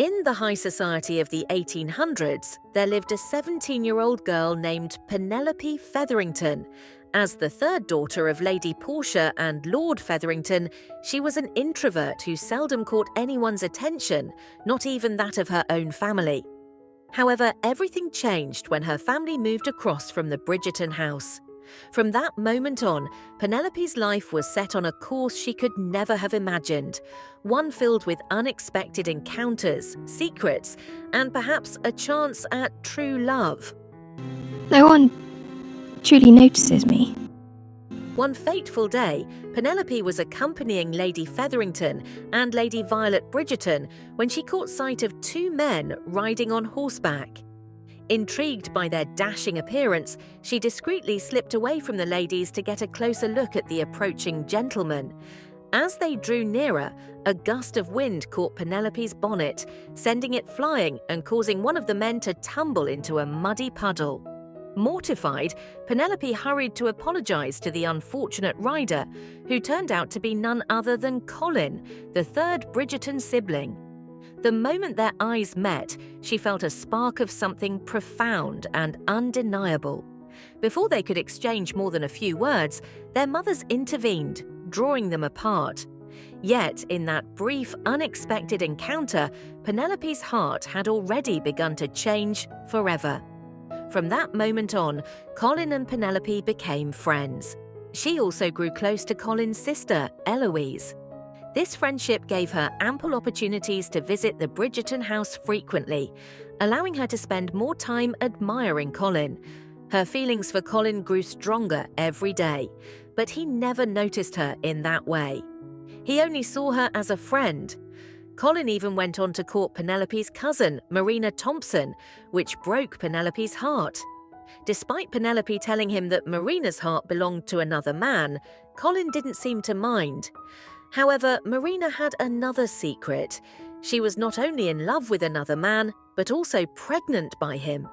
In the high society of the 1800s, there lived a 17-year-old girl named Penelope Featherington. As the third daughter of Lady Portia and Lord Featherington, she was an introvert who seldom caught anyone's attention, not even that of her own family. However, everything changed when her family moved across from the Bridgerton house. From that moment on, Penelope's life was set on a course she could never have imagined, one filled with unexpected encounters, secrets, and perhaps a chance at true love. No one truly notices me. One fateful day, Penelope was accompanying Lady Featherington and Lady Violet Bridgerton when she caught sight of two men riding on horseback. Intrigued by their dashing appearance, she discreetly slipped away from the ladies to get a closer look at the approaching gentleman. As they drew nearer, a gust of wind caught Penelope's bonnet, sending it flying and causing one of the men to tumble into a muddy puddle. Mortified, Penelope hurried to apologize to the unfortunate rider, who turned out to be none other than Colin, the third Bridgerton sibling. The moment their eyes met, she felt a spark of something profound and undeniable. Before they could exchange more than a few words, their mothers intervened, drawing them apart. Yet, in that brief, unexpected encounter, Penelope's heart had already begun to change forever. From that moment on, Colin and Penelope became friends. She also grew close to Colin's sister, Eloise. This friendship gave her ample opportunities to visit the Bridgerton house frequently, allowing her to spend more time admiring Colin. Her feelings for Colin grew stronger every day, but he never noticed her in that way. He only saw her as a friend. Colin even went on to court Penelope's cousin, Marina Thompson, which broke Penelope's heart. Despite Penelope telling him that Marina's heart belonged to another man, Colin didn't seem to mind. However, Marina had another secret. She was not only in love with another man, but also pregnant by him.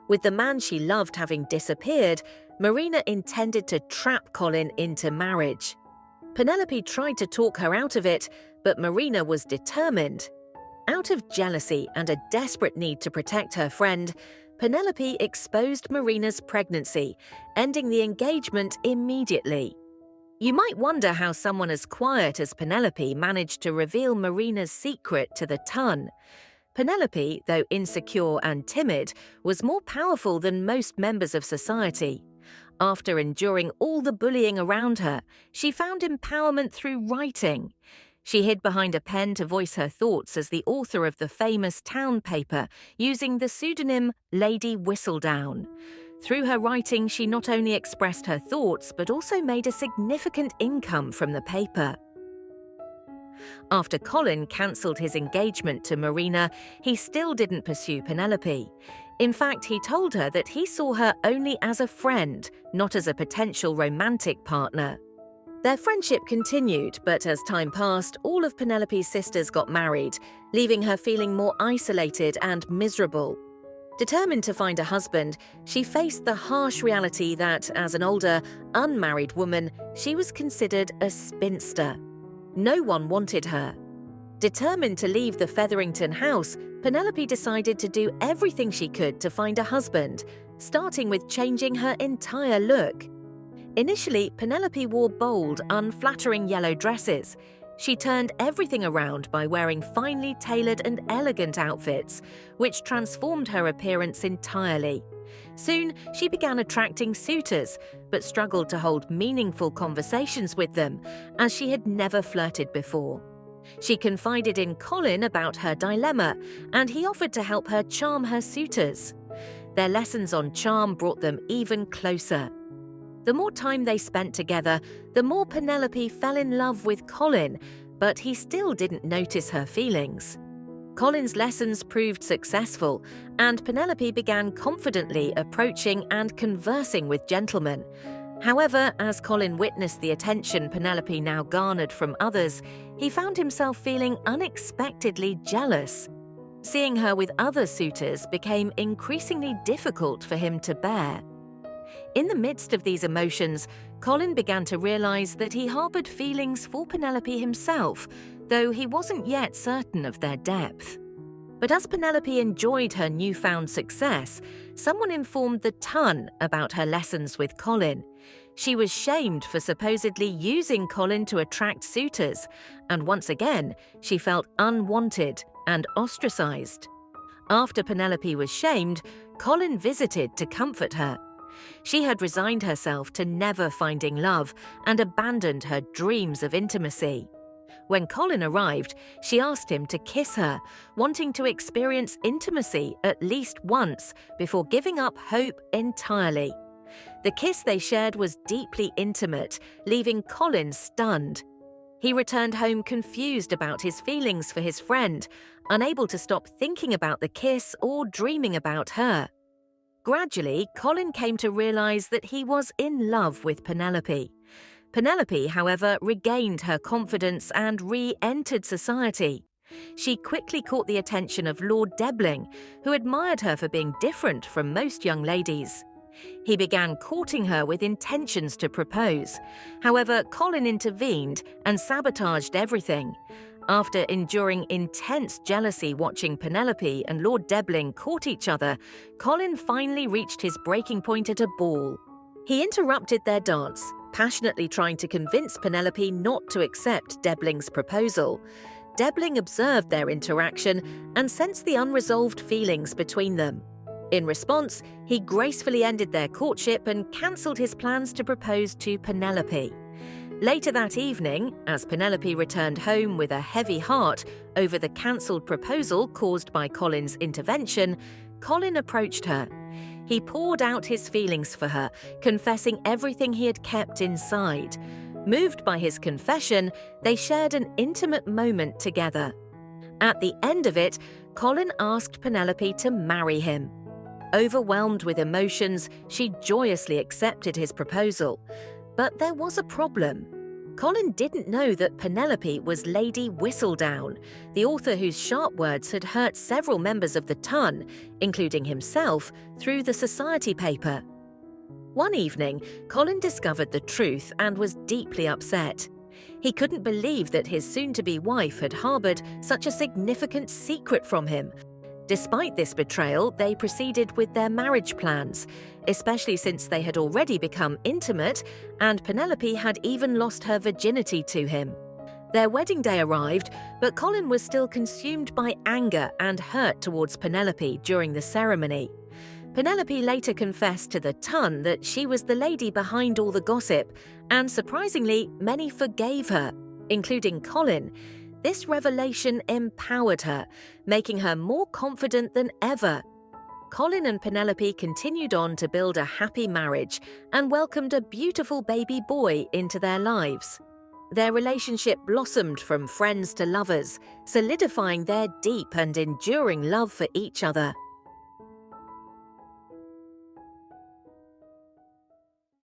With the man she loved having disappeared, Marina intended to trap Colin into marriage. Penelope tried to talk her out of it, but Marina was determined. Out of jealousy and a desperate need to protect her friend, Penelope exposed Marina's pregnancy, ending the engagement immediately. You might wonder how someone as quiet as Penelope managed to reveal Marina's secret to the ton. Penelope, though insecure and timid, was more powerful than most members of society. After enduring all the bullying around her, she found empowerment through writing. She hid behind a pen to voice her thoughts as the author of the famous town paper, using the pseudonym Lady Whistledown. Through her writing, she not only expressed her thoughts, but also made a significant income from the paper. After Colin cancelled his engagement to Marina, he still didn't pursue Penelope. In fact, he told her that he saw her only as a friend, not as a potential romantic partner. Their friendship continued, but as time passed, all of Penelope's sisters got married, leaving her feeling more isolated and miserable. Determined to find a husband, she faced the harsh reality that, as an older, unmarried woman, she was considered a spinster. No one wanted her. Determined to leave the Featherington house, Penelope decided to do everything she could to find a husband, starting with changing her entire look. Initially, Penelope wore bold, unflattering yellow dresses. She turned everything around by wearing finely tailored and elegant outfits, which transformed her appearance entirely. Soon, she began attracting suitors, but struggled to hold meaningful conversations with them, as she had never flirted before. She confided in Colin about her dilemma, and he offered to help her charm her suitors. Their lessons on charm brought them even closer. The more time they spent together, the more Penelope fell in love with Colin, but he still didn't notice her feelings. Colin's lessons proved successful, and Penelope began confidently approaching and conversing with gentlemen. However, as Colin witnessed the attention Penelope now garnered from others, he found himself feeling unexpectedly jealous. Seeing her with other suitors became increasingly difficult for him to bear. In the midst of these emotions, Colin began to realize that he harbored feelings for Penelope himself, though he wasn't yet certain of their depth. But as Penelope enjoyed her newfound success, someone informed the Ton about her lessons with Colin. She was shamed for supposedly using Colin to attract suitors, and once again, she felt unwanted and ostracized. After Penelope was shamed, Colin visited to comfort her. She had resigned herself to never finding love and abandoned her dreams of intimacy. When Colin arrived, she asked him to kiss her, wanting to experience intimacy at least once before giving up hope entirely. The kiss they shared was deeply intimate, leaving Colin stunned. He returned home confused about his feelings for his friend, unable to stop thinking about the kiss or dreaming about her. Gradually, Colin came to realize that he was in love with Penelope. Penelope, however, regained her confidence and re-entered society. She quickly caught the attention of Lord Debling, who admired her for being different from most young ladies. He began courting her with intentions to propose. However, Colin intervened and sabotaged everything. After enduring intense jealousy watching Penelope and Lord Debling court each other, Colin finally reached his breaking point at a ball. He interrupted their dance, passionately trying to convince Penelope not to accept Debling's proposal. Debling observed their interaction and sensed the unresolved feelings between them. In response, he gracefully ended their courtship and cancelled his plans to propose to Penelope. Later that evening, as Penelope returned home with a heavy heart over the cancelled proposal caused by Colin's intervention, Colin approached her. He poured out his feelings for her, confessing everything he had kept inside. Moved by his confession, they shared an intimate moment together. At the end of it, Colin asked Penelope to marry him. Overwhelmed with emotions, she joyously accepted his proposal. But there was a problem. Colin didn't know that Penelope was Lady Whistledown, the author whose sharp words had hurt several members of the Ton, including himself, through the society paper. One evening, Colin discovered the truth and was deeply upset. He couldn't believe that his soon-to-be wife had harboured such a significant secret from him. Despite this betrayal, they proceeded with their marriage plans, especially since they had already become intimate and Penelope had even lost her virginity to him. Their wedding day arrived, but Colin was still consumed by anger and hurt towards Penelope during the ceremony. Penelope later confessed to the Ton that she was the lady behind all the gossip, and surprisingly, many forgave her, including Colin. This revelation empowered her, making her more confident than ever. Colin and Penelope continued on to build a happy marriage and welcomed a beautiful baby boy into their lives. Their relationship blossomed from friends to lovers, solidifying their deep and enduring love for each other.